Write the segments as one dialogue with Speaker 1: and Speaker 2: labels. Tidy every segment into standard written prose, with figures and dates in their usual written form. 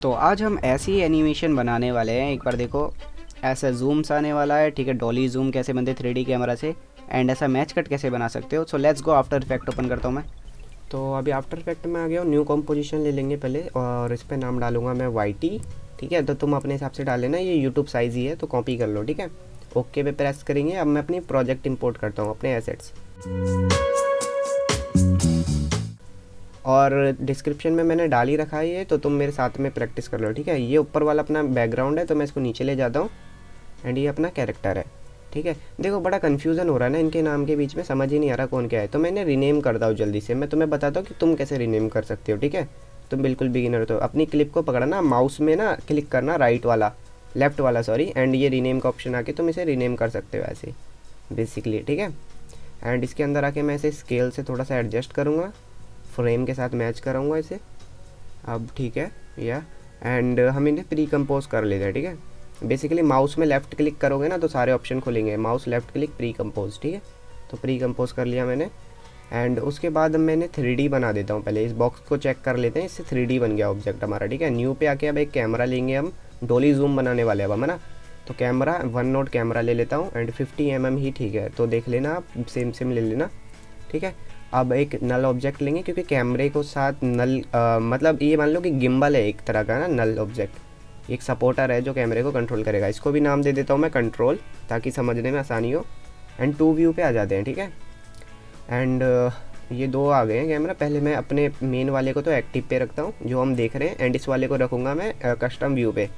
Speaker 1: तो आज हम ऐसी एनिमेशन बनाने वाले हैं। एक बार देखो, ऐसा जूम्स आने वाला है, ठीक है। डॉली जूम कैसे बनते 3D कैमरा से, एंड ऐसा मैच कट कैसे बना सकते हो। So let's go. After effect open करता हूँ मैं।
Speaker 2: तो अभी आफ्टर इफेक्ट में आ गया हूँ। न्यू कॉम्पोजिशन ले लेंगे पहले और इस पर नाम डालूंगा मैं YT। ठीक है, तो तुम अपने हिसाब से डाल लेना, ये यूट्यूब साइज़ ही है तो कॉपी कर लो। ठीक है, ओके पे प्रेस करेंगे। अब मैं अपनी प्रोजेक्ट इंपोर्ट करता हूँ, अपने एसेट्स, और डिस्क्रिप्शन में मैंने डाल ही रखा है ये, तो तुम मेरे साथ में प्रैक्टिस कर लो। ठीक है, ये ऊपर वाला अपना बैकग्राउंड है तो मैं इसको नीचे ले जाता हूँ, एंड ये अपना कैरेक्टर है। ठीक है, देखो बड़ा कन्फ्यूज़न हो रहा है ना इनके नाम के बीच में, समझ ही नहीं आ रहा कौन क्या है, तो मैंने रीनेम करता हूँ जल्दी से। मैं तुम्हें बताता हूँ कि तुम कैसे रीनेम कर सकते हो। ठीक है, तुम बिल्कुल बिगिनर हो तो अपनी क्लिप को पकड़ना, माउस में ना क्लिक करना, राइट वाला, लेफ्ट वाला सॉरी, एंड ये रीनेम का ऑप्शन आके तुम इसे रीनेम कर सकते हो ऐसे बेसिकली। ठीक है, एंड इसके अंदर आके मैं इसे स्केल से थोड़ा सा एडजस्ट करूँगा, फ्रेम के साथ मैच कराऊँगा इसे। अब ठीक है, या एंड हम इन्हें प्री कंपोज कर लेते हैं। ठीक है, बेसिकली माउस में लेफ़्ट क्लिक करोगे ना तो सारे ऑप्शन खुलेंगे, mouse left click pre compose. ठीक है, तो प्री कंपोज कर लिया मैंने, एंड उसके बाद मैंने 3D बना देता हूँ। पहले इस बॉक्स को चेक कर लेते हैं, इससे 3D बन गया ऑब्जेक्ट हमारा। ठीक है, न्यू पे आके अब एक कैमरा लेंगे, हम डोली जूम बनाने वाले हैं अब, है ना। तो कैमरा 1 नोट कैमरा ले लेता हूँ, एंड 50 mm ही ठीक है, तो देख लेना आप, सेम सेम ले लेना। ठीक है, अब एक नल ऑब्जेक्ट लेंगे, क्योंकि कैमरे को साथ नल मतलब ये मान लो कि गिम्बल है एक तरह का ना, नल ऑब्जेक्ट एक सपोर्टर है जो कैमरे को कंट्रोल करेगा। इसको भी नाम दे देता हूँ मैं कंट्रोल, ताकि समझने में आसानी हो। एंड 2 व्यू पे आ जाते हैं। ठीक है, एंड ये 2 आ गए हैं कैमरा। पहले मैं अपने मेन वाले को तो एक्टिव पे रखता हूँ जो हम देख रहे हैं, एंड इस वाले को रखूँगा मैं कस्टम व्यू पे।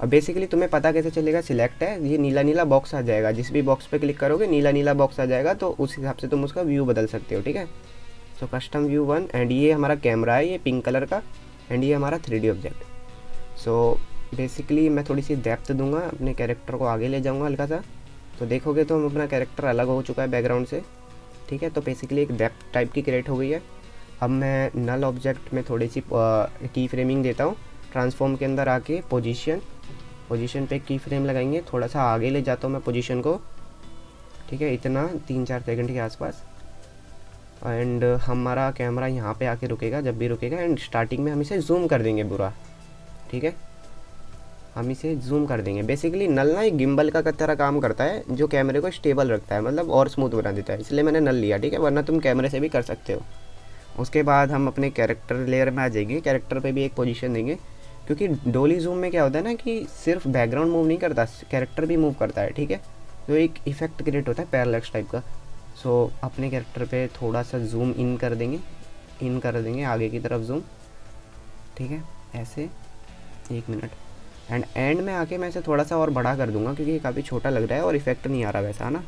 Speaker 2: और बेसिकली तुम्हें पता कैसे चलेगा, सिलेक्ट है, ये नीला नीला बॉक्स आ जाएगा, जिस भी बॉक्स पे क्लिक करोगे नीला नीला बॉक्स आ जाएगा, तो उस हिसाब से तुम उसका व्यू बदल सकते हो। ठीक है, सो कस्टम व्यू 1, एंड ये हमारा कैमरा है, ये पिंक कलर का, एंड ये हमारा 3D ऑब्जेक्ट। सो बेसिकली मैं थोड़ी सी डेप्थ दूंगा, अपने कैरेक्टर को आगे ले जाऊंगा हल्का सा, तो देखोगे तो हम अपना कैरेक्टर अलग हो चुका है बैकग्राउंड से। ठीक है, तो बेसिकली एक डेप्थ टाइप की क्रिएट हो गई है। अब मैं नल ऑब्जेक्ट में थोड़ी सी की फ्रेमिंग देता हूँ। ट्रांसफॉर्म के अंदर आके पोजीशन पे की फ्रेम लगाएंगे, थोड़ा सा आगे ले जाता हूँ मैं पोजीशन को। ठीक है, इतना 3-4 सेकंड के आसपास, एंड हमारा कैमरा यहाँ पे आके रुकेगा जब भी रुकेगा, एंड स्टार्टिंग में हम इसे जूम कर देंगे पूरा। ठीक है, हम इसे जूम कर देंगे। बेसिकली नल ना एक गिम्बल का तरह काम करता है, जो कैमरे को स्टेबल रखता है, मतलब और स्मूथ बना देता है, इसलिए मैंने नल लिया। ठीक है, वरना तुम कैमरे से भी कर सकते हो। उसके बाद हम अपने कैरेक्टर लेयर में आ जाएंगे, कैरेक्टर पे भी एक पोजीशन देंगे, क्योंकि डोली जूम में क्या होता है ना कि सिर्फ बैकग्राउंड मूव नहीं करता, कैरेक्टर भी मूव करता है। ठीक है, तो एक इफेक्ट क्रिएट होता है पैरेलैक्स टाइप का। सो अपने कैरेक्टर पे थोड़ा सा जूम इन कर देंगे आगे की तरफ जूम। ठीक है, ऐसे 1 मिनट, एंड एंड में आके मैं इसे थोड़ा सा और बड़ा कर दूंगा, क्योंकि ये काफ़ी छोटा लग रहा है और इफेक्ट नहीं आ रहा वैसा, है ना।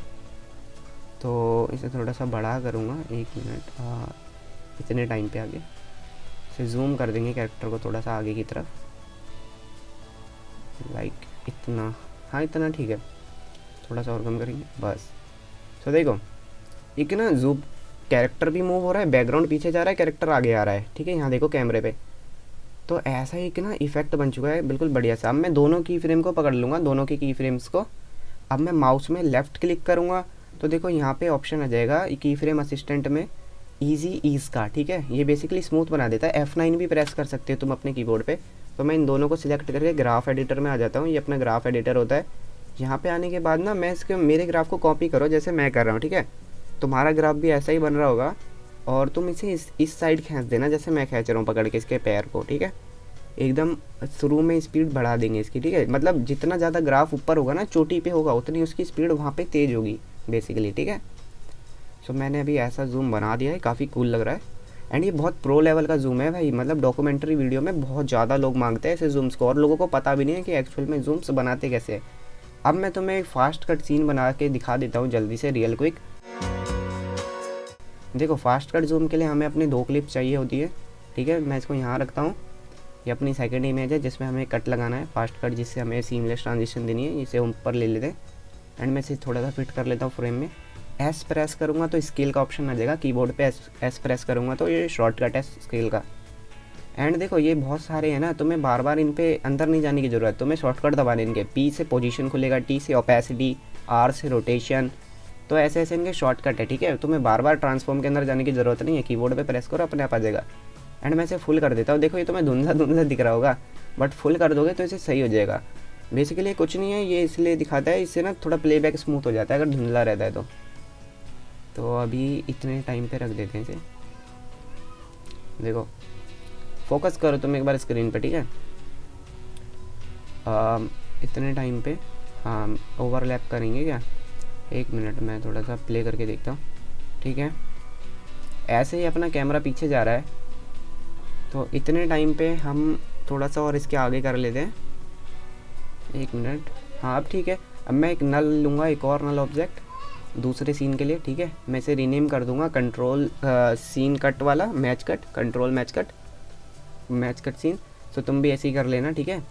Speaker 2: तो इसे थोड़ा सा बड़ा करूँगा, 1 मिनट, इतने टाइम पे आगे इसे जूम कर देंगे कैरेक्टर को थोड़ा सा आगे की तरफ, लाइक इतना, हाँ इतना ठीक है, थोड़ा सा और कम करेंगे बस। तो देखो एक ना जूम, कैरेक्टर भी मूव हो रहा है, बैकग्राउंड पीछे जा रहा है, कैरेक्टर आगे आ रहा है। ठीक है, यहाँ देखो कैमरे पे, तो ऐसा एक ना इफेक्ट बन चुका है बिल्कुल बढ़िया सा। अब मैं दोनों की फ्रेम को पकड़ लूँगा, दोनों की फ्रेम्स को। अब मैं माउस में लेफ़्ट क्लिक करूँगा तो देखो यहाँ पे ऑप्शन आ जाएगा की फ्रेम असिस्टेंट में, ईजी ईज का। ठीक है, ये बेसिकली स्मूथ बना देता है। F9 भी प्रेस कर सकते हो तुम अपने कीबोर्ड पे। तो मैं इन दोनों को सिलेक्ट करके ग्राफ एडिटर में आ जाता हूँ, ये अपना ग्राफ एडिटर होता है। यहाँ पे आने के बाद ना मैं इसके मेरे ग्राफ को कॉपी करो जैसे मैं कर रहा हूँ। ठीक है, तुम्हारा ग्राफ भी ऐसा ही बन रहा होगा, और तुम इसे इस साइड खींच देना जैसे मैं खींच रहा हूँ पकड़ के इसके पैर को। ठीक है, एकदम शुरू में स्पीड बढ़ा देंगे इसकी। ठीक है, मतलब जितना ज़्यादा ग्राफ ऊपर होगा ना, चोटी पे होगा, उतनी उसकी स्पीड वहाँ पे तेज़ होगी बेसिकली। ठीक है, सो मैंने अभी ऐसा जूम बना दिया है, काफ़ी कूल लग रहा है, एंड ये बहुत प्रो लेवल का जूम है भाई। मतलब डॉक्यूमेंट्री वीडियो में बहुत ज़्यादा लोग मांगते हैं ऐसे जूम्स को, और लोगों को पता भी नहीं है कि एक्चुअल में जूम्स बनाते कैसे हैं। अब मैं तुम्हें एक फास्ट कट सीन बना के दिखा देता हूँ जल्दी से, रियल क्विक। देखो फास्ट कट जूम के लिए हमें अपनी 2 क्लिप चाहिए होती है। ठीक है, मैं इसको यहाँ रखता हूँ, ये अपनी सेकंड इमेज है जिसमें हमें कट लगाना है, फास्ट कट, जिससे हमें सीमलेस ट्रांजिशन देनी है। इसे ऊपर ले लेते हैं, एंड मैं इसे थोड़ा सा फिट कर लेता हूँ फ्रेम में। एस प्रेस करूँगा तो स्केल का ऑप्शन आ जाएगा कीबोर्ड पे, एस प्रेस करूँगा तो ये शॉर्टकट है स्केल का। एंड देखो ये बहुत सारे हैं ना, तुम्हें बार बार इन पे अंदर नहीं जाने की ज़रूरत, तुम्हें शॉर्टकट दबाने इनके। पी से पोजीशन खुलेगा, टी से ओपेसिटी, आर से रोटेशन, तो ऐसे ऐसे इनके शॉर्टकट है। ठीक है, तुम्हें बार बार ट्रांसफॉर्म के अंदर जाने की ज़रूरत नहीं है, कीबोर्ड पे प्रेस करो, अपने आप आ जाएगा। एंड मैं इसे फुल कर देता हूँ। देखो ये तुम्हें धुंधला धुंधला दिख रहा होगा, बट फुल कर दोगे तो इसे सही हो जाएगा। बेसिकली कुछ नहीं है, ये इसलिए दिखाता है, इससे ना थोड़ा प्लेबैक स्मूथ हो जाता है अगर धुंधला रहता है तो अभी इतने टाइम पे रख देते हैं इसे। देखो फोकस करो तुम एक बार स्क्रीन पे, ठीक है। इतने टाइम पे हाँ ओवरलैप करेंगे क्या, 1 मिनट मैं थोड़ा सा प्ले करके देखता हूँ, ठीक है। ऐसे ही अपना कैमरा पीछे जा रहा है तो इतने टाइम पे हम थोड़ा सा और इसके आगे कर लेते हैं, 1 मिनट। हाँ अब ठीक है। अब मैं एक नल लूँगा, एक और नल ऑब्जेक्ट दूसरे सीन के लिए, ठीक है। मैं इसे रीनेम कर दूँगा कंट्रोल सीन कट वाला, match cut, control match cut scene. तो तुम भी ऐसे ही कर लेना, ठीक है।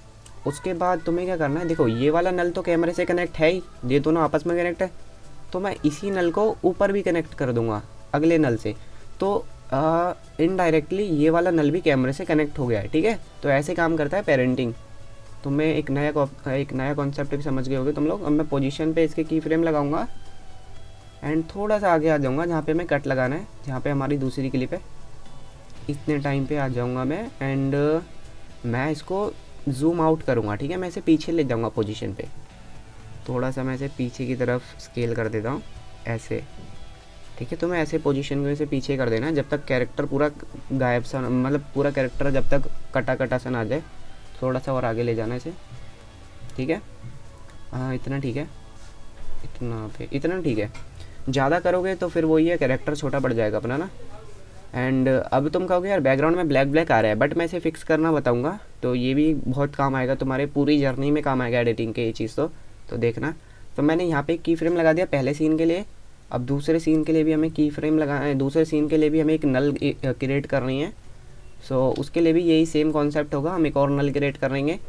Speaker 2: उसके बाद तुम्हें क्या करना है, देखो ये वाला नल तो कैमरे से कनेक्ट है ही, ये दोनों आपस में कनेक्ट है, तो मैं इसी नल को ऊपर भी कनेक्ट कर दूँगा अगले नल से, तो इनडायरेक्टली ये वाला नल भी कैमरे से कनेक्ट हो गया है, ठीक है। तो ऐसे काम करता है पेरेंटिंग। तो मैं एक नया कॉन्सेप्ट भी समझ गए होगे तुम लोग। अब मैं पोजीशन पे इसके की फ्रेम लगाऊंगा एंड थोड़ा सा आगे आ जाऊंगा जहाँ पे मैं कट लगाना है, जहाँ पे हमारी दूसरी क्लिप है। इतने टाइम पे आ जाऊंगा मैं एंड मैं इसको जूम आउट करूँगा, ठीक है। मैं इसे पीछे ले जाऊँगा पोजीशन पे, थोड़ा सा मैं इसे पीछे की तरफ स्केल कर देता हूँ ऐसे, ठीक है। तो मैं ऐसे पोजीशन को इसे पीछे कर देना जब तक कैरेक्टर पूरा गायब सा, मतलब पूरा कैरेक्टर जब तक कटा सा ना जाए। थोड़ा सा और आगे ले जाना इसे, ठीक है। हाँ इतना ठीक है, इतना ठीक है। ज़्यादा करोगे तो फिर वही है, कैरेक्टर छोटा पड़ जाएगा अपना ना। एंड अब तुम कहोगे यार बैकग्राउंड में ब्लैक आ रहा है, बट मैं इसे फिक्स करना बताऊंगा, तो ये भी बहुत काम आएगा तुम्हारे पूरी जर्नी में, काम आएगा एडिटिंग के ये चीज़ तो देखना। तो मैंने यहाँ पे एक की फ्रेम लगा दिया पहले सीन के लिए। अब दूसरे सीन के लिए भी हमें की फ्रेम लगाना है, दूसरे सीन के लिए भी हमें एक नल क्रिएट करनी है। सो उसके लिए भी यही सेम कॉन्सेप्ट होगा, हम एक और नल क्रिएट करेंगे।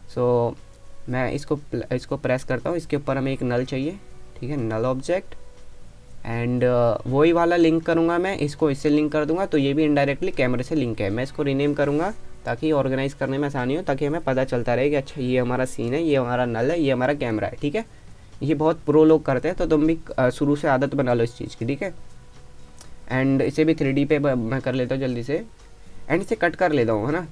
Speaker 2: सो मैं इसको प्रेस करता हूँ, इसके ऊपर हमें एक नल चाहिए, ठीक है, नल ऑब्जेक्ट। एंड वही वाला लिंक करूँगा मैं, इसको इससे लिंक कर दूँगा, तो ये भी इनडायरेक्टली कैमरे से लिंक है। मैं इसको रीनेम करूँगा ताकि ऑर्गेनाइज़ करने में आसानी हो, ताकि हमें पता चलता रहे कि अच्छा ये हमारा सीन है, ये हमारा नल है, ये हमारा कैमरा है, ठीक है। ये बहुत प्रो लोग करते हैं, तो तुम भी शुरू से आदत बना लो इस चीज़ की, ठीक है। एंड इसे भी 3D पे मैं कर लेता हूँ जल्दी से, एंड इसे कट कर लेता हूँ, है ना।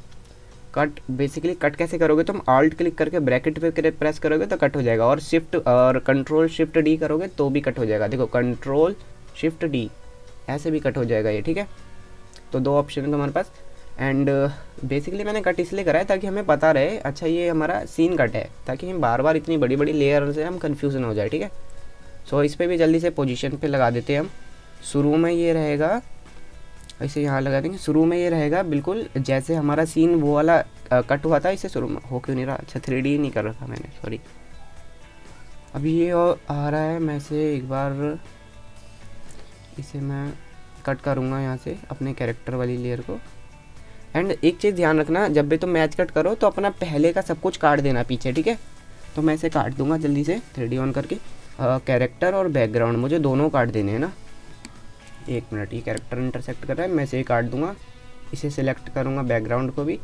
Speaker 2: कट बेसिकली कट कैसे करोगे तुम, ऑल्ट क्लिक करके ब्रैकेट पे प्रेस करोगे तो कट हो जाएगा, और शिफ्ट और कंट्रोल शिफ्ट डी करोगे तो भी कट हो जाएगा। देखो कंट्रोल शिफ्ट डी ऐसे भी कट हो जाएगा ये, ठीक है। तो 2 ऑप्शन है तुम्हारे पास। एंड बेसिकली मैंने कट इसलिए करा है ताकि हमें पता रहे अच्छा ये हमारा सीन कट है, ताकि हम बार बार इतनी बड़ी बड़ी लेयर से हम कन्फ्यूज़न हो जाए, ठीक है। सो इस पर भी जल्दी से पोजीशन पे लगा देते हैं हम। शुरू में ये रहेगा, इसे यहाँ लगा देंगे, शुरू में ये रहेगा बिल्कुल जैसे हमारा सीन वो वाला कट हुआ था, इसे शुरू में हो क्यों नहीं रहा, अच्छा 3D नहीं कर रखा मैंने, सॉरी। अभी ये आ रहा है, मैं इसे एक बार इसे मैं कट करूँगा यहाँ से अपने कैरेक्टर वाली लेयर को। एंड एक चीज़ ध्यान रखना, जब भी तुम मैच कट करो तो अपना पहले का सब कुछ काट देना पीछे, ठीक है। तो मैं इसे काट दूंगा जल्दी से 3D ऑन करके, कैरेक्टर और बैकग्राउंड मुझे दोनों काट देने हैं ना। 1 मिनट, ये कैरेक्टर इंटरसेक्ट कर रहा है, मैं इसे काट दूंगा, इसे सिलेक्ट करूंगा बैकग्राउंड को भी।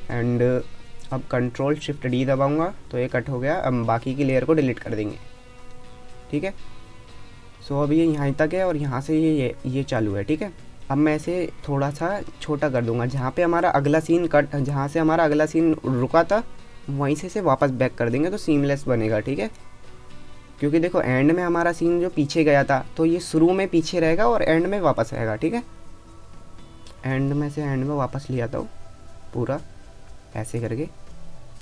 Speaker 2: एंड अब कंट्रोल शिफ्ट डी दबाऊंगा तो ये कट हो गया। अब बाकी की लेयर को डिलीट कर देंगे, ठीक है। सो अब ये यहाँ तक है और यहाँ से ये चालू है, ठीक है। अब मैं इसे थोड़ा सा छोटा कर दूंगा, जहाँ पे हमारा अगला सीन कट, जहाँ से हमारा अगला सीन रुका था वहीं से इसे वापस बैक कर देंगे तो सीमलेस बनेगा, ठीक है। क्योंकि देखो एंड में हमारा सीन जो पीछे गया था तो ये शुरू में पीछे रहेगा और एंड में वापस आएगा, ठीक है। एंड में से एंड में वापस ले आता हूँ पूरा ऐसे करके,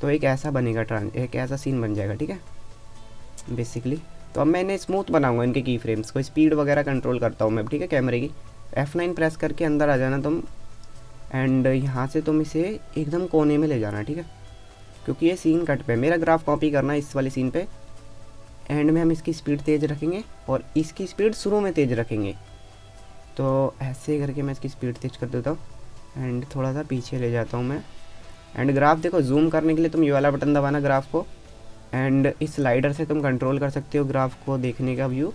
Speaker 2: तो एक ऐसा बनेगा एक ऐसा सीन बन जाएगा, ठीक है बेसिकली। तो अब मैं इन्हें स्मूथ बनाऊंगा, इनके की फ्रेम्स को, स्पीड वगैरह कंट्रोल करता हूँ मैं, ठीक है। कैमरे की F9 प्रेस करके अंदर आ जाना तुम, एंड यहाँ से तुम इसे एकदम कोने में ले जाना, ठीक है। क्योंकि ये सीन कट पे मेरा ग्राफ कॉपी करना है इस वाले सीन पे। एंड में हम इसकी स्पीड तेज़ रखेंगे और इसकी स्पीड शुरू में तेज़ रखेंगे, तो ऐसे करके मैं इसकी स्पीड तेज़ कर देता हूँ एंड थोड़ा सा पीछे ले जाता हूँ मैं। एंड ग्राफ देखो जूम करने के लिए तुम ये वाला बटन दबाना ग्राफ को, एंड इस स्लाइडर से तुम कंट्रोल कर सकते हो ग्राफ को देखने का व्यू,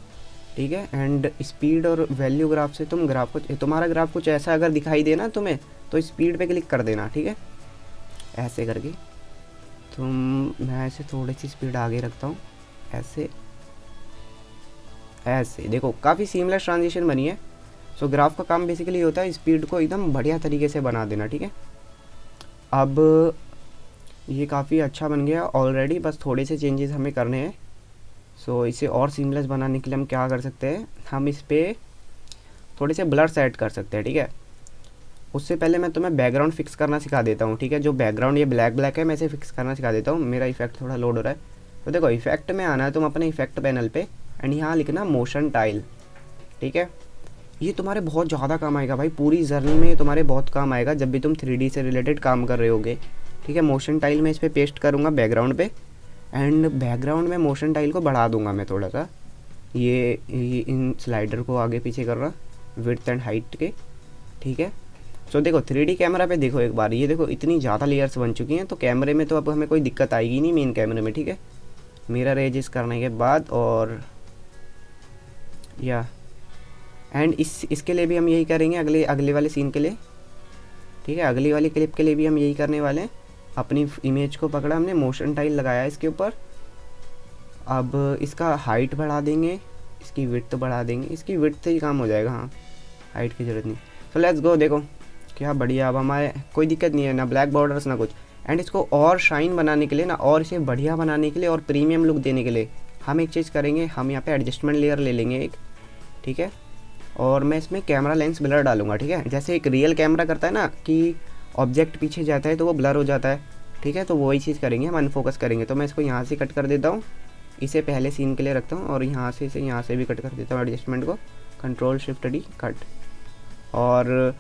Speaker 2: ठीक है। एंड स्पीड और वैल्यू ग्राफ से तुम ग्राफ को, तुम्हारा ग्राफ कुछ ऐसा अगर दिखाई देना तुम्हें तो स्पीड पे क्लिक कर देना, ठीक है। ऐसे करके मैं ऐसे थोड़ी सी स्पीड आगे रखता हूँ, ऐसे देखो काफ़ी सीमलेस ट्रांजिशन बनी है। सो ग्राफ का काम बेसिकली होता है स्पीड को एकदम बढ़िया तरीके से बना देना, ठीक है। अब ये काफ़ी अच्छा बन गया ऑलरेडी, बस थोड़े से चेंजेस हमें करने हैं। सो इसे और सीमलेस बनाने के लिए हम क्या कर सकते हैं, हम इस पर थोड़े से ब्लर सेट कर सकते हैं, ठीक है। उससे पहले मैं तुम्हें बैकग्राउंड फिक्स करना सिखा देता हूँ, ठीक है। जो बैकग्राउंड ये ब्लैक ब्लैक है, मैं इसे फिक्स करना सिखा देता हूँ। मेरा इफेक्ट थोड़ा लोड हो रहा है। तो देखो इफेक्ट में आना है तुम अपने इफेक्ट पैनल पे, एंड यहाँ लिखना मोशन टाइल, ठीक है। ये तुम्हारे बहुत ज़्यादा काम आएगा भाई, पूरी जर्नी में ये तुम्हारे बहुत काम आएगा जब भी तुम 3D से रिलेटेड काम कर रहे होगे, ठीक है। मोशन टाइल में इस पर पेस्ट करूँगा बैकग्राउंड पे, एंड बैकग्राउंड में मोशन टाइल को बढ़ा दूंगा मैं थोड़ा सा, ये इन स्लाइडर को आगे पीछे कर रहा विड्थ एंड हाइट के, ठीक है। सो देखो 3D कैमरा पे देखो एक बार, ये देखो इतनी ज़्यादा लेयर्स बन चुकी हैं, तो कैमरे में तो अब हमें कोई दिक्कत आएगी नहीं मेन कैमरे में, ठीक है। मिरर एजेस करने के बाद और या एंड इसके लिए भी हम यही करेंगे, अगले वाले सीन के लिए, ठीक है। अगली वाली क्लिप के लिए भी हम यही करने वाले हैं। अपनी इमेज को पकड़ा हमने, मोशन टाइल लगाया इसके ऊपर, अब इसका हाइट बढ़ा देंगे, इसकी विड्थ बढ़ा देंगे, इसकी विड्थ से ही काम हो जाएगा, हाँ हाइट की ज़रूरत नहीं। सो लेट्स गो, देखो क्या बढ़िया, अब हमारे कोई दिक्कत नहीं है, ना ब्लैक बॉर्डर्स ना कुछ। एंड इसको और शाइन बनाने के लिए ना, और इसे बढ़िया बनाने के लिए और प्रीमियम लुक देने के लिए हम एक चीज़ करेंगे, हम यहाँ पे एडजस्टमेंट लेयर ले लेंगे एक, ठीक है। और मैं इसमें कैमरा लेंस ब्लर डालूंगा, ठीक है। जैसे एक रियल कैमरा करता है ना कि ऑब्जेक्ट पीछे जाता है तो वो ब्लर हो जाता है, ठीक है। तो वही चीज़ करेंगे, हम अनफोकस करेंगे। तो मैं इसको यहाँ से कट कर देता हूँ, इसे पहले सीन के लिए रखता हूँ, और यहाँ से इसे यहाँ से भी कट कर देता हूँ एडजस्टमेंट को, Ctrl+Shift+D कट। और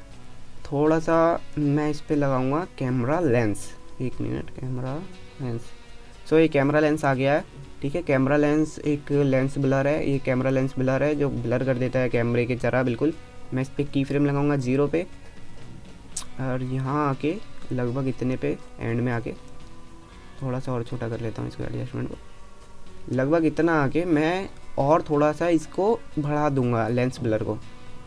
Speaker 2: थोड़ा सा मैं इस पर लगाऊंगा कैमरा लेंस, एक मिनट, कैमरा लेंस। सो ये कैमरा लेंस आ गया है, ठीक है। कैमरा लेंस एक लेंस ब्लर है, ये कैमरा लेंस ब्लर है जो ब्लर कर देता है कैमरे की तरह बिल्कुल। मैं इस पर की फ्रेम लगाऊंगा 0 पे, और यहाँ आके लगभग इतने पे एंड में आके थोड़ा सा और छोटा कर लेता हूँ इसको एडजस्टमेंट को, लगभग इतना आके मैं और थोड़ा सा इसको बढ़ा दूंगा लेंस ब्लर को।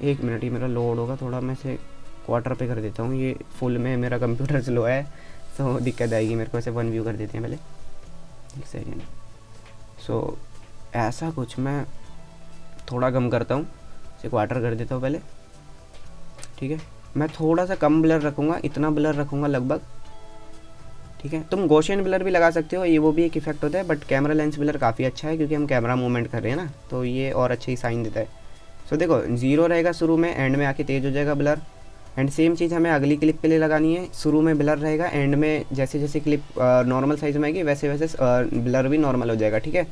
Speaker 2: एक मिनट, ये मेरा लोड होगा थोड़ा, मैं इसे क्वार्टर पे कर देता हूँ, ये फुल में मेरा कंप्यूटर स्लो है तो दिक्कत आएगी मेरे को। ऐसे 1 व्यू कर देते हैं पहले, एक सेकेंड। सो ऐसा कुछ मैं थोड़ा कम करता हूँ, इसे क्वार्टर कर देता हूँ पहले, ठीक है। मैं थोड़ा सा कम ब्लर रखूँगा, इतना ब्लर रखूँगा लगभग, ठीक है। तुम गॉसियन ब्लर भी लगा सकते हो, ये वो भी एक इफेक्ट होता है, बट कैमरा लेंस ब्लर काफ़ी अच्छा है क्योंकि हम कैमरा मूवमेंट कर रहे हैं ना, तो ये और अच्छे ही साइन देता है। सो देखो 0 रहेगा शुरू में, एंड में आके तेज़ हो जाएगा ब्लर। एंड सेम चीज़ हमें अगली क्लिप के लिए लगानी है, शुरू में ब्लर रहेगा, एंड में जैसे जैसे क्लिप नॉर्मल साइज़ में आएगी वैसे वैसे ब्लर भी नॉर्मल हो जाएगा, ठीक है।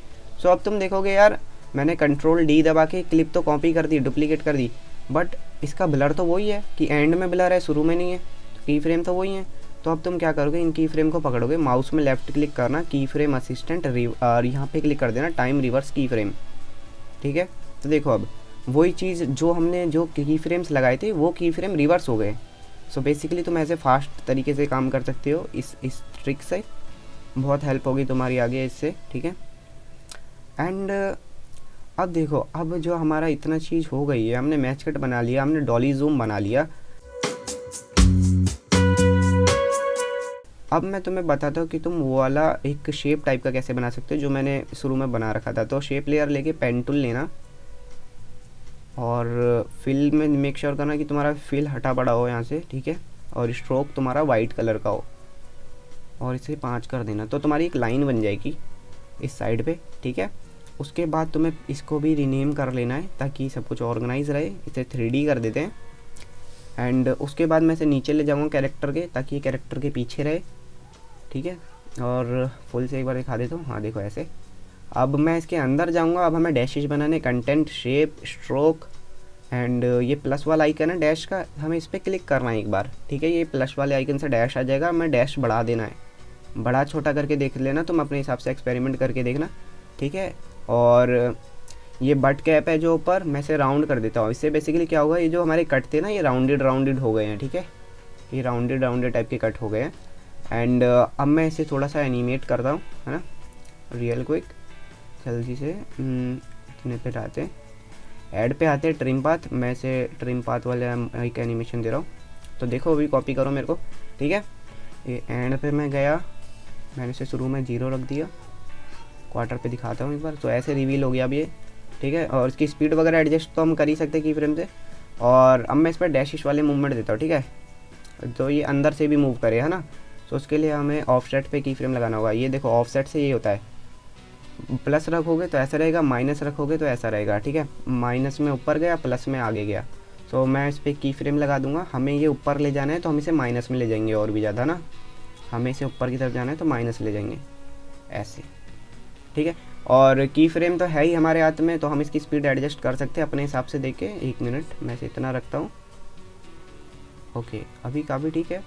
Speaker 2: सो अब तुम देखोगे यार मैंने Ctrl+D दबा के क्लिप तो कॉपी कर दी, डुप्लीकेट कर दी, बट इसका ब्लर तो वही है कि एंड में ब्लर है, शुरू में नहीं है, की फ्रेम तो वही है। तो अब तुम क्या करोगे, इन की फ्रेम को पकड़ोगे, माउस में लेफ्ट क्लिक करना, की फ्रेम असिस्टेंट, और यहाँ पे क्लिक कर देना टाइम रिवर्स की फ्रेम, ठीक है। तो देखो अब वही चीज़ जो हमने जो की फ्रेम्स लगाए थे वो की फ्रेम रिवर्स हो गए। सो बेसिकली तुम ऐसे फास्ट तरीके से काम कर सकते हो इस ट्रिक से, बहुत हेल्प होगी तुम्हारी आगे इससे, ठीक है। एंड अब देखो, अब जो हमारा इतना चीज़ हो गई है, हमने मैच कट बना लिया, हमने डॉली जूम बना लिया। अब मैं तुम्हें बताता हूँ कि तुम वो वाला एक शेप टाइप का कैसे बना सकते हो जो मैंने शुरू में बना रखा था। तो शेप लेयर लेके पेन टूल लेना, और फिल में मेक श्योर करना कि तुम्हारा फिल हटा पड़ा हो यहाँ से, ठीक है। और स्ट्रोक तुम्हारा वाइट कलर का हो, और इसे 5 कर देना, तो तुम्हारी एक लाइन बन जाएगी इस साइड पे, ठीक है। उसके बाद तुम्हें इसको भी रीनेम कर लेना है ताकि सब कुछ ऑर्गेनाइज रहे। इसे 3D कर देते हैं, एंड उसके बाद मैं इसे नीचे ले जाऊँगा कैरेक्टर के, ताकि कैरेक्टर के पीछे रहे, ठीक है। और फुल से एक बार दिखा देता हूँ, हाँ देखो ऐसे। अब मैं इसके अंदर जाऊँगा, अब हमें डैशेज बनाने, कंटेंट, शेप, स्ट्रोक, एंड ये प्लस वाला आइकन है डैश का, हमें इस पर क्लिक करना है एक बार, ठीक है। ये प्लस वाले आइकन से डैश आ जाएगा, हमें डैश बढ़ा देना है, बड़ा छोटा करके देख लेना तुम अपने हिसाब से, एक्सपेरिमेंट करके देखना, ठीक है। और ये बट कैप है जो ऊपर, मैं इसे राउंड कर देता हूँ। इससे बेसिकली क्या होगा, ये जो हमारे कट थे ना ये राउंडेड हो गए हैं, ठीक है। ये राउंडेड टाइप के कट हो गए हैं। एंड अब मैं इसे थोड़ा सा एनिमेट करता हूँ, है ना, रियल क्विक, जल्दी से इतने पे आते हैं, ऐड पे आते हैं ट्रिम पाथ। मैं इसे ट्रिम पाथ वाले एक एनिमेशन दे रहा हूँ, तो देखो अभी कॉपी करो मेरे को, ठीक है। ये एंड पे मैं गया, मैंने इसे शुरू में 0 रख दिया, क्वार्टर पे दिखाता हूँ एक बार, तो ऐसे रिवील हो गया अब ये, ठीक है। और इसकी स्पीड वगैरह एडजस्ट तो हम कर ही सकते हैं की फ्रेम से। और अब मैं इस पर डैशिश वाले मूवमेंट देता हूँ, ठीक है, तो ये अंदर से भी मूव करे, है ना। सो उसके लिए हमें ऑफसेट पे की फ्रेम लगाना होगा। ये देखो ऑफसेट से ये होता है, प्लस रखोगे तो ऐसा रहेगा, माइनस रखोगे तो ऐसा रहेगा, ठीक है। माइनस में ऊपर गया, प्लस में आगे गया। सो मैं इस पर की फ्रेम लगा दूंगा। हमें ये ऊपर ले जाना है तो हम इसे माइनस में ले जाएंगे और भी ज़्यादा ना, हमें इसे ऊपर की तरफ जाना है तो माइनस ले जाएंगे ऐसे, ठीक है। और की फ्रेम तो है ही हमारे हाथ में, तो हम इसकी स्पीड एडजस्ट कर सकते हैं अपने हिसाब से देख के। 1 मिनट मैं इसे इतना रखता हूँ। ओके अभी काफ़ी ठीक है।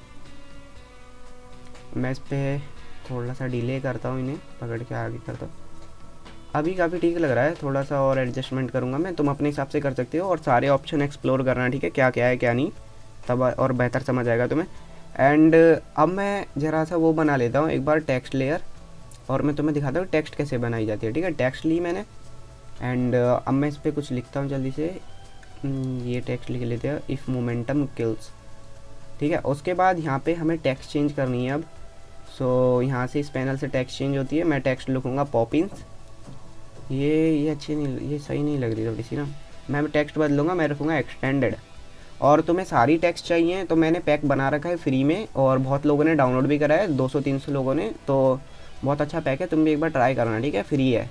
Speaker 2: मैं इस पर थोड़ा सा डिले करता हूँ, इन्हें पकड़ के आगे करता हूँ। अभी काफ़ी ठीक लग रहा है, थोड़ा सा और एडजस्टमेंट करूँगा मैं, तुम अपने हिसाब से कर सकते हो। और सारे ऑप्शन एक्सप्लोर करना, ठीक है, क्या क्या है क्या नहीं, तब और बेहतर समझ आएगा तुम्हें। एंड अब मैं ज़रा सा वो बना लेता हूँ एक बार टेक्स्ट लेयर, और मैं तुम्हें दिखाता हूँ टेक्स्ट कैसे बनाई जाती है, ठीक है। टेक्स्ट ली मैंने, एंड अब मैं इस पर कुछ लिखता हूँ जल्दी से। ये टेक्स्ट लिख लेते हैं, इफ़ मोमेंटम किल्स, ठीक है। उसके बाद यहाँ पे हमें टेक्स्ट चेंज करनी है अब। सो यहाँ से इस पैनल से टेक्स्ट चेंज होती है। मैं टेक्स्ट लिखूँगा पॉपिंस। ये अच्छी नहीं, ये सही नहीं लग रही थोड़ी सी ना। मैं टेक्स्ट बदलूँगा, मैं रखूँगा एक्सटेंडेड। और तुम्हें सारी टेक्स्ट चाहिए तो मैंने पैक बना रखा है फ्री में, और बहुत लोगों ने डाउनलोड भी करा है, 200-300 लोगों ने। तो बहुत अच्छा पैक है, तुम भी एक बार ट्राई करना, ठीक है, फ्री है,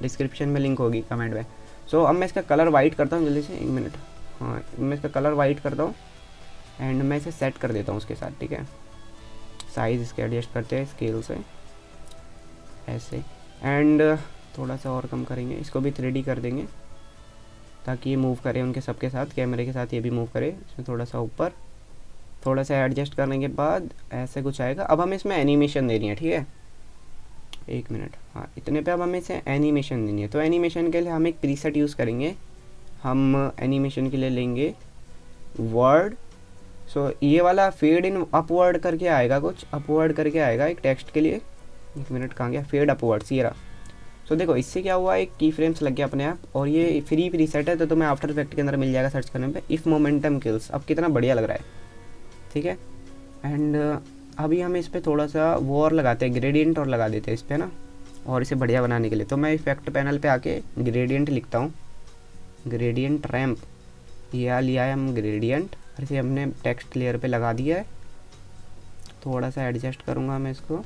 Speaker 2: डिस्क्रिप्शन में लिंक होगी कमेंट में। सो अब मैं इसका कलर वाइट करता हूँ जल्दी से, 1 मिनट। हाँ मैं इसका कलर वाइट करता हूँ, एंड मैं इसे सेट कर देता हूँ उसके साथ, ठीक है। साइज़ इसके एडजस्ट करते हैं स्केल से ऐसे, एंड थोड़ा सा और कम करेंगे, इसको भी 3D कर देंगे ताकि ये मूव करे उनके सबके साथ, कैमरे के साथ ये भी मूव करे। इसमें थोड़ा सा ऊपर, थोड़ा सा एडजस्ट करने के बाद ऐसे कुछ आएगा। अब हमें इसमें एनिमेशन देनी है, ठीक है। 1 मिनट, हाँ इतने पे अब हमें इसे एनिमेशन देनी है। तो एनिमेशन के लिए हम एक प्रीसेट यूज़ करेंगे। हम एनिमेशन के लिए लेंगे वर्ड। सो ये वाला फेड इन अपवर्ड करके आएगा, कुछ अपवर्ड करके आएगा एक टेक्स्ट के लिए। 1 मिनट कहाँ गया, फेड अपवर्ड्स, ये रहा। सो देखो इससे क्या हुआ, एक की फ्रेम्स लग गया अपने आप, और ये फ्री प्रीसेट है तो तुम्हें आफ्टर इफेक्ट के अंदर मिल जाएगा सर्च करने पे, इफ़ मोमेंटम किल्स। अब कितना बढ़िया लग रहा है, ठीक है। एंड अभी हम इस पर थोड़ा सा वो और लगाते हैं, ग्रेडियंट और लगा देते हैं इस पर ना, और इसे बढ़िया बनाने के लिए। तो मैं इफेक्ट पैनल पे आके ग्रेडियंट लिखता हूँ, ग्रेडियंट रैम्प, ये लिया है हम ग्रेडियंट, और इसे हमने टेक्स्ट लेयर पे लगा दिया है। थोड़ा सा एडजस्ट करूँगा मैं इसको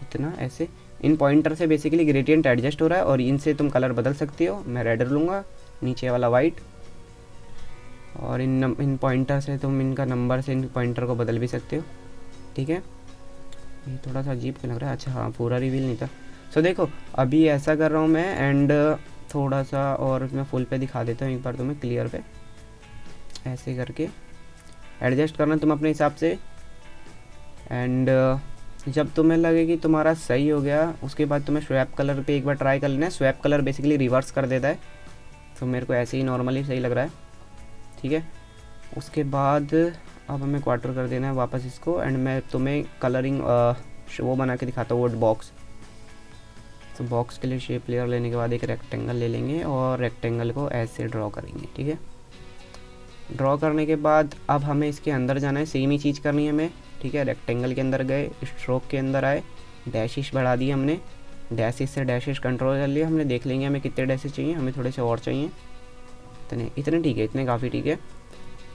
Speaker 2: इतना ऐसे। इन पॉइंटर से बेसिकली ग्रेडियंट एडजस्ट हो रहा है, और इनसे तुम कलर बदल सकती हो। मैं रेड लूँगा, नीचे वाला वाइट, और इन पॉइंटर से तुम इनका नंबर से इन पॉइंटर को बदल भी सकते हो, ठीक है। ये थोड़ा सा अजीब क्यों लग रहा है, अच्छा हाँ पूरा रिवील नहीं था। सो देखो अभी ऐसा कर रहा हूँ मैं, एंड थोड़ा सा और मैं फुल पे दिखा देता हूँ एक बार तुम्हें क्लियर पे, ऐसे करके एडजस्ट करना तुम अपने हिसाब से। एंड जब तुम्हें लगे कि तुम्हारा सही हो गया, उसके बाद तुम्हें स्वैप कलर पे एक बार ट्राई कर लेना है। स्वैप कलर बेसिकली रिवर्स कर देता है, तो मेरे को ऐसे ही नॉर्मली सही लग रहा है, ठीक है। उसके बाद अब हमें क्वार्टर कर देना है वापस इसको, एंड मैं तुम्हें कलरिंग वो बना के दिखाता हूँ, वोट बॉक्स। तो बॉक्स के लिए शेप लेयर लेने के बाद एक रेक्टेंगल ले लेंगे, और रेक्टेंगल को ऐसे ड्रॉ करेंगे, ठीक है। ड्रॉ करने के बाद अब हमें इसके अंदर जाना है, सेम ही चीज़ करनी है हमें, ठीक है। रेक्टेंगल के अंदर गए, स्ट्रोक के अंदर आए, डैशिश बढ़ा दिए हमने, डैशिश से डैशिश कंट्रोल कर लिया हमने। देख लेंगे हमें कितने डैशिश चाहिए, हमें थोड़े से और चाहिए, इतने ठीक है, इतने काफ़ी ठीक है।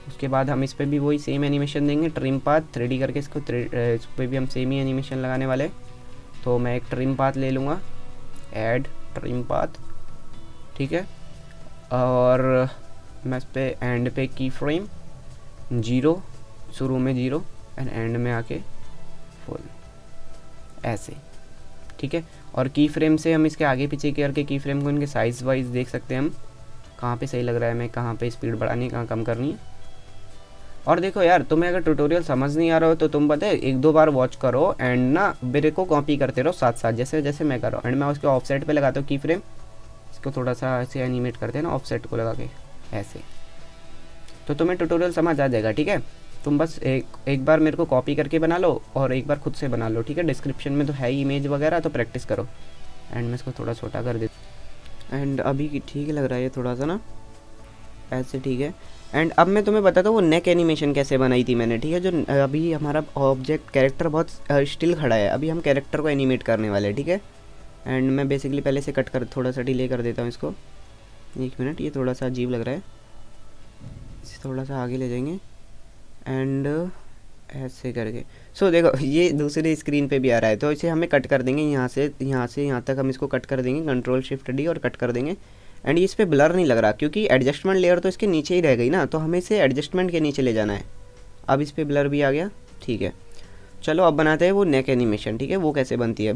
Speaker 2: उसके बाद हम इस पर भी वही सेम एनिमेशन देंगे, ट्रिम पाथ 3D करके इसको इस पर भी हम सेम ही एनिमेशन लगाने वाले। तो मैं एक ट्रिम पाथ ले लूँगा, ऐड ट्रिम पाथ, ठीक है। और मैं इस पर एंड पे की फ्रेम 0, शुरू में 0 एंड एंड में आके फुल ऐसे, ठीक है। और की फ्रेम से हम इसके आगे पीछे करके की फ्रेम को इनके साइज़ वाइज देख सकते हैं हम, कहाँ पे सही लग रहा है, मैं कहाँ पे स्पीड बढ़ानी है, कहाँ कम करनी है। और देखो यार, तुम्हें अगर ट्यूटोरियल समझ नहीं आ रहा हो तो तुम पता है 1-2 बार वॉच करो, एंड ना मेरे को कॉपी करते रहो साथ साथ, जैसे जैसे मैं कर रहा हूँ। एंड मैं उसके ऑफसेट पे लगाता हूँ की फ्रेम, इसको थोड़ा सा ऐसे एनिमेट करते हैं ना ऑफसेट को लगा के ऐसे, तो तुम्हें ट्यूटोरियल समझ आ जाएगा, ठीक है। तुम बस एक बार मेरे को कॉपी करके बना लो, और एक बार खुद से बना लो, ठीक है। डिस्क्रिप्शन में तो है ही इमेज वगैरह, तो प्रैक्टिस करो। एंड मैं इसको थोड़ा छोटा कर देता, एंड अभी ठीक लग रहा है ये थोड़ा सा ना, ऐसे ठीक है। एंड अब मैं तुम्हें बताता हूँ वो नेक एनिमेशन कैसे बनाई थी मैंने, ठीक है। जो अभी हमारा ऑब्जेक्ट कैरेक्टर बहुत स्टिल खड़ा है, अभी हम कैरेक्टर को एनिमेट करने वाले हैं, ठीक है। एंड मैं बेसिकली पहले से कट कर थोड़ा सा डिले कर देता हूँ इसको, 1 मिनट, ये थोड़ा सा अजीब लग रहा है, इसे थोड़ा सा आगे ले जाएंगे, एंड ऐसे करके। सो देखो ये दूसरी स्क्रीन पे भी आ रहा है, तो इसे हमें कट कर देंगे यहाँ से यहाँ तक हम इसको कट कर देंगे, Ctrl+Shift+D और कट कर देंगे। एंड इस पे ब्लर नहीं लग रहा क्योंकि एडजस्टमेंट लेयर तो इसके नीचे ही रह गई ना, तो हमें इसे एडजस्टमेंट के नीचे ले जाना है। अब इस पे ब्लर भी आ गया, ठीक है। चलो अब बनाते हैं वो नेक एनिमेशन, ठीक है, वो कैसे बनती है।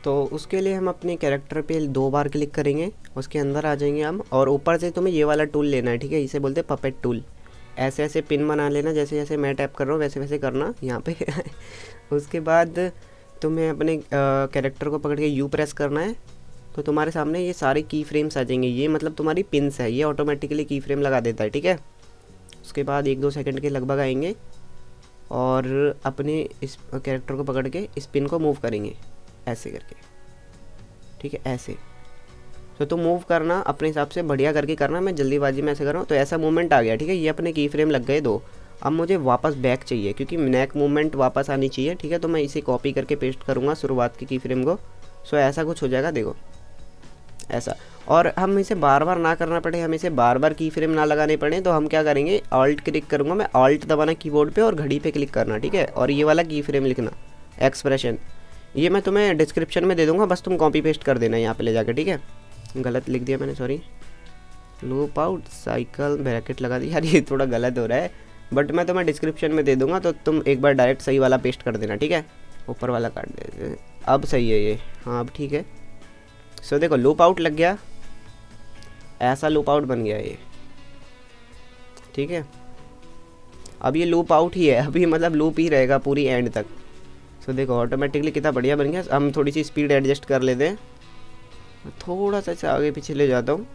Speaker 2: तो उसके लिए हम अपने कैरेक्टर पे 2 बार क्लिक करेंगे, उसके अंदर आ जाएंगे हम, और ऊपर से तुम्हें ये वाला टूल लेना है, ठीक है, इसे बोलते हैं पपेट टूल। ऐसे ऐसे पिन बना लेना, जैसे जैसे मैं टैप कर रहा हूँ वैसे वैसे करना यहाँ पे उसके बाद तुम्हें अपने कैरेक्टर को पकड़ के यू प्रेस करना है, तो तुम्हारे सामने ये सारे की फ्रेम्स आ जाएंगे। ये मतलब तुम्हारी पिन्स है, ये ऑटोमेटिकली की फ्रेम लगा देता है, ठीक है। उसके बाद 1-2 सेकंड के लगभग आएंगे और अपने इस कैरेक्टर को पकड़ के इस पिन को मूव करेंगे ऐसे करके, ठीक है, ऐसे। तो तुम मूव करना अपने हिसाब से बढ़िया करके करना, मैं जल्दीबाजी में ऐसे कर रहा हूँ। तो ऐसा मूवमेंट आ गया, ठीक है, ये अपने की फ्रेम लग गए 2। अब मुझे वापस बैक चाहिए क्योंकि नेक मूवमेंट वापस आनी चाहिए, ठीक है। तो मैं इसे कॉपी करके पेस्ट करूँगा शुरुआत की फ्रेम को। सो ऐसा कुछ हो जाएगा, देखो ऐसा। और हम इसे बार बार ना करना पड़े, हम इसे बार बार की फ्रेम ना लगाने पड़े, तो हम क्या करेंगे, ऑल्ट क्लिक करूँगा मैं, ऑल्ट दबाना कीबोर्ड पे और घड़ी पे क्लिक करना, ठीक है। और ये वाला की फ्रेम लिखना एक्सप्रेशन, ये मैं तुम्हें डिस्क्रिप्शन में दे दूँगा, बस तुम कॉपी पेस्ट कर देना यहाँ पे ले जाकर, ठीक है। गलत लिख दिया मैंने, sorry. Loop out cycle bracket लगा दी, यार ये थोड़ा गलत हो रहा है, बट मैं तुम्हें डिस्क्रिप्शन में दे दूँगा, तो तुम एक बार डायरेक्ट सही वाला पेस्ट कर देना, ठीक है। ऊपर वाला काट दे, अब सही है ये, हाँ अब ठीक है। सो देखो लूप आउट लग गया, ऐसा लूप आउट बन गया ये, ठीक है। अब ये लूप आउट ही है, अभी मतलब लूप ही रहेगा पूरी एंड तक। सो देखो ऑटोमेटिकली कितना बढ़िया बन गया। हम थोड़ी सी स्पीड एडजस्ट कर लेते हैं, थोड़ा सा इसे आगे पीछे ले जाता हूँ,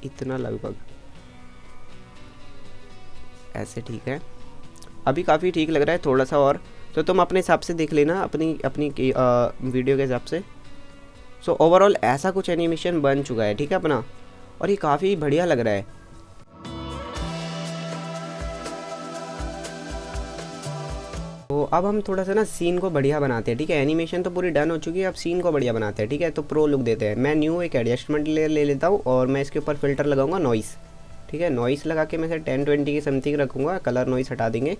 Speaker 2: इतना लगभग ऐसे, ठीक है। अभी काफ़ी ठीक लग रहा है, थोड़ा सा और। तो तुम अपने हिसाब से देख लेना, अपनी अपनी वीडियो के हिसाब से। सो ओवरऑल ऐसा कुछ एनिमेशन बन चुका है, ठीक है अपना, और ये काफ़ी बढ़िया लग रहा है। तो अब हम थोड़ा सा ना सीन को बढ़िया बनाते हैं, ठीक है। एनिमेशन तो पूरी डन हो चुकी है, अब सीन को बढ़िया बनाते हैं, ठीक है। तो प्रो लुक देते हैं। मैं न्यू एक एडजस्टमेंट लेयर ले लेता हूँ और मैं इसके ऊपर फिल्टर लगाऊंगा नॉइस, ठीक है। नॉइस लगा के मैं इसे 1020 की समथिंग रखूँगा, कलर नॉइस हटा देंगे।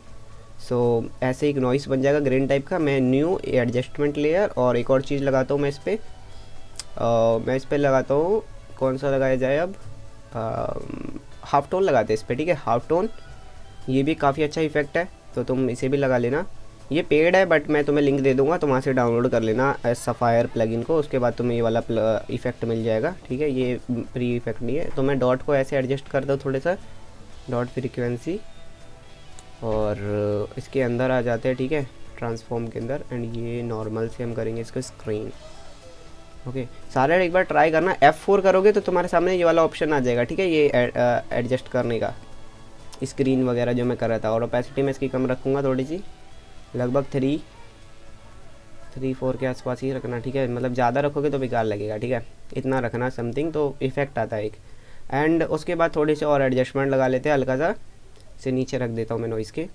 Speaker 2: सो ऐसे एक नॉइस बन जाएगा ग्रीन टाइप का। मैं न्यू एडजस्टमेंट लेयर और एक और चीज़ लगाता हूँ मैं इस पर, लगाता हूँ, कौन सा लगाया जाए अब, हाफ टोन लगाते हैं इस पर, ठीक है, हाफ टोन। ये भी काफ़ी अच्छा इफेक्ट है, तो तुम इसे भी लगा लेना। ये पेड है बट मैं तुम्हें लिंक दे दूंगा, तो वहाँ से डाउनलोड कर लेना सफ़ायर प्लगइन को, उसके बाद तुम्हें ये वाला इफेक्ट मिल जाएगा, ठीक है। ये प्री इफेक्ट नहीं है। तो मैं डॉट को ऐसे एडजस्ट कर दूँ थोड़े सा, डॉट फ्रीक्वेंसी, और इसके अंदर आ जाते हैं, ठीक है, ट्रांसफॉर्म के अंदर। एंड ये नॉर्मल से हम करेंगे इसको स्क्रीन, ओके। सारे एक बार ट्राई करना, F4 करोगे तो तुम्हारे सामने ये वाला ऑप्शन आ जाएगा, ठीक है, ये एडजस्ट करने का, स्क्रीन वगैरह जो मैं कर रहा था। और ओपेसिटी में इसकी कम रखूँगा थोड़ी सी, लगभग 3-4 के आसपास ही रखना, ठीक है। मतलब ज़्यादा रखोगे तो बेकार लगेगा, ठीक है, इतना रखना समथिंग, तो इफेक्ट आता है एक। एंड उसके बाद थोड़ी सी और एडजस्टमेंट लगा लेते हैं, हल्का सा इसे नीचे रख देता हूँ मैं नॉइस के,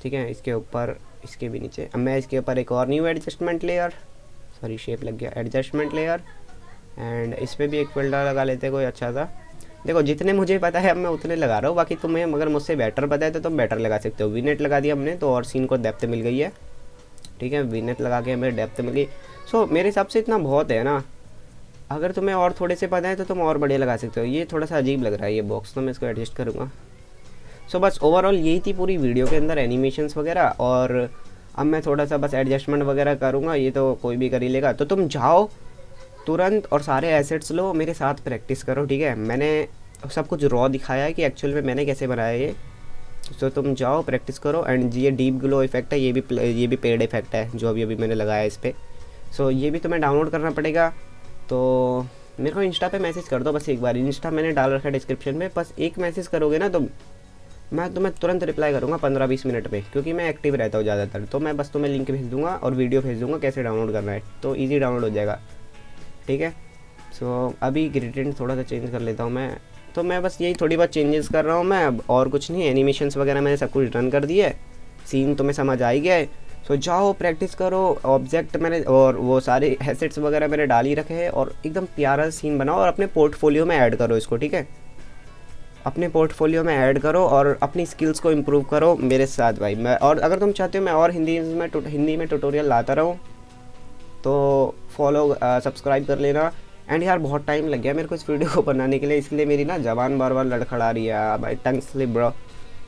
Speaker 2: ठीक है, इसके ऊपर, इसके भी नीचे। अब मैं इसके ऊपर एक और new adjustment layer, sorry shape लग गया, एडजस्टमेंट लेयर, एंड इस पर भी एक फिल्टर लगा लेते हैं कोई अच्छा सा। देखो जितने मुझे पता है अब मैं उतने लगा रहा हूँ, बाकी तुम्हें अगर मुझसे बेटर पता है तो तुम बेटर लगा सकते हो। वीनेट लगा दिया हमने, तो और सीन को डेप्थ मिल गई है, ठीक है। वीनेट लगा के हमें डेप्थ मिल गई। सो मेरे हिसाब से इतना बहुत है ना। अगर तुम्हें और थोड़े से पता है तो तुम और बढ़िया लगा सकते हो। ये थोड़ा सा अजीब लग रहा है ये बॉक्स, तो मैं इसको एडजस्ट करूँगा। सो बस ओवरऑल यही थी पूरी वीडियो के अंदर एनिमेशंस वगैरह, और अब मैं थोड़ा सा बस एडजस्टमेंट वगैरह करूँगा, ये तो कोई भी कर ही लेगा। तो तुम जाओ तुरंत और सारे एसेट्स लो, मेरे साथ प्रैक्टिस करो, ठीक है। मैंने सब कुछ रॉ दिखाया है कि एक्चुअल में मैंने कैसे बनाया ये। तो तुम जाओ प्रैक्टिस करो। एंड ये डीप ग्लो इफेक्ट है, ये भी पेड इफेक्ट है जो अभी मैंने लगाया है इस पर। सो ये भी तुम्हें डाउनलोड करना पड़ेगा। तो मेरे को इंस्टा पे मैसेज कर दो बस एक बार, इंस्टा मैंने डाल रखा है डिस्क्रिप्शन में। बस एक मैसेज करोगे ना तुम, मैं तुम्हें तुरंत रिप्लाई करूँगा 15-20 मिनट में, क्योंकि मैं एक्टिव रहता हूँ ज़्यादातर। तो मैं बस तुम्हें लिंक भेज दूँगा और वीडियो भेज दूँगा कैसे डाउनलोड करना है, तो ईजी डाउनलोड हो जाएगा, ठीक है। सो अभी ग्रेडियंट थोड़ा सा चेंज कर लेता हूँ मैं। तो मैं बस यही थोड़ी बहुत चेंजेस कर रहा हूँ मैं, अब और कुछ नहीं। एनिमेशंस वगैरह मैंने सब कुछ डन कर दिया है, सीन तुम्हें समझ आ ही गया है। सो जाओ प्रैक्टिस करो। ऑब्जेक्ट मैंने और वो सारे एसेट्स वगैरह मैंने डाल ही रखे हैं, और एकदम प्यारा सीन बनाओ और अपने पोर्टफोलियो में ऐड करो इसको, ठीक है। अपने पोर्टफोलियो में ऐड करो और अपनी स्किल्स को इम्प्रूव करो मेरे साथ भाई। मैं और अगर तुम चाहते हो मैं और हिंदी में ट्यूटोरियल लाता रहूँ तो फॉलो सब्सक्राइब कर लेना। एंड यार बहुत टाइम लग गया मेरे को इस वीडियो को बनाने के लिए, इसलिए मेरी ना ज़बान बार बार लड़खड़ा रही है भाई, टंग स्लिप ब्रो।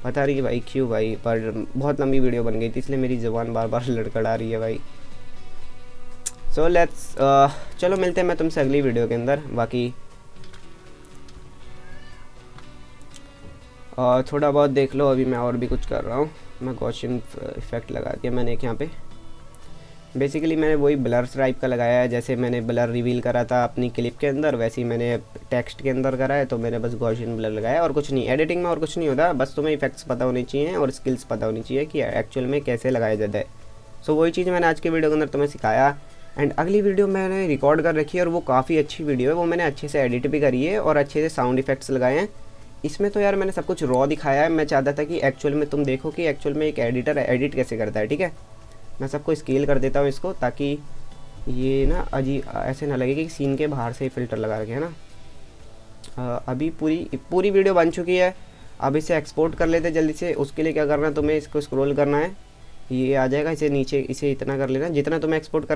Speaker 2: पता नहीं भाई क्यों भाई, पर बहुत लंबी वीडियो बन गई थी इसलिए मेरी ज़बान बार बार लड़खड़ा रही है भाई। सो लेट्स चलो मिलते हैं मैं तुमसे अगली वीडियो के अंदर। बाकी थोड़ा बहुत देख लो, अभी मैं और भी कुछ कर रहा हूँ। मैं गॉसियन इफेक्ट लगा दिया मैंने एक यहाँ पे। बेसिकली मैंने वही ब्लर टाइप का लगाया है, जैसे मैंने ब्लर रिवील करा था अपनी क्लिप के अंदर वैसे ही मैंने टेक्स्ट के अंदर करा है। तो मैंने बस गॉसियन ब्लर लगाया और कुछ नहीं, एडिटिंग में और कुछ नहीं होता, बस तुम्हें इफेक्ट्स पता होने चाहिए और स्किल्स पता होनी चाहिए कि एक्चुअल में कैसे लगाया जाता है। सो वही चीज़ मैंने आज के वीडियो के अंदर तुम्हें सिखाया। एंड अगली वीडियो मैंने रिकॉर्ड कर रखी है और वो काफ़ी अच्छी वीडियो है, वो मैंने अच्छे से एडिट भी करी है और अच्छे से साउंड इफेक्ट्स लगाए हैं। इसमें तो यार मैंने सब कुछ रॉ दिखाया है, मैं चाहता था कि एक्चुअल में तुम देखो कि एक्चुअल में एक एडिटर एडिट कैसे करता है। ठीक है, मैं सबको स्केल कर देता हूँ इसको, ताकि ये ना अजीब ऐसे ना लगे कि सीन के बाहर से ही फ़िल्टर लगा रखे है ना। अभी पूरी वीडियो बन चुकी है। अब इसे एक्सपोर्ट कर लेते जल्दी से। उसके लिए क्या करना है, तुम्हें इसको स्क्रॉल करना है, ये आ जाएगा, इसे नीचे इसे इतना कर लेना जितना तुम्हें एक्सपोर्ट करना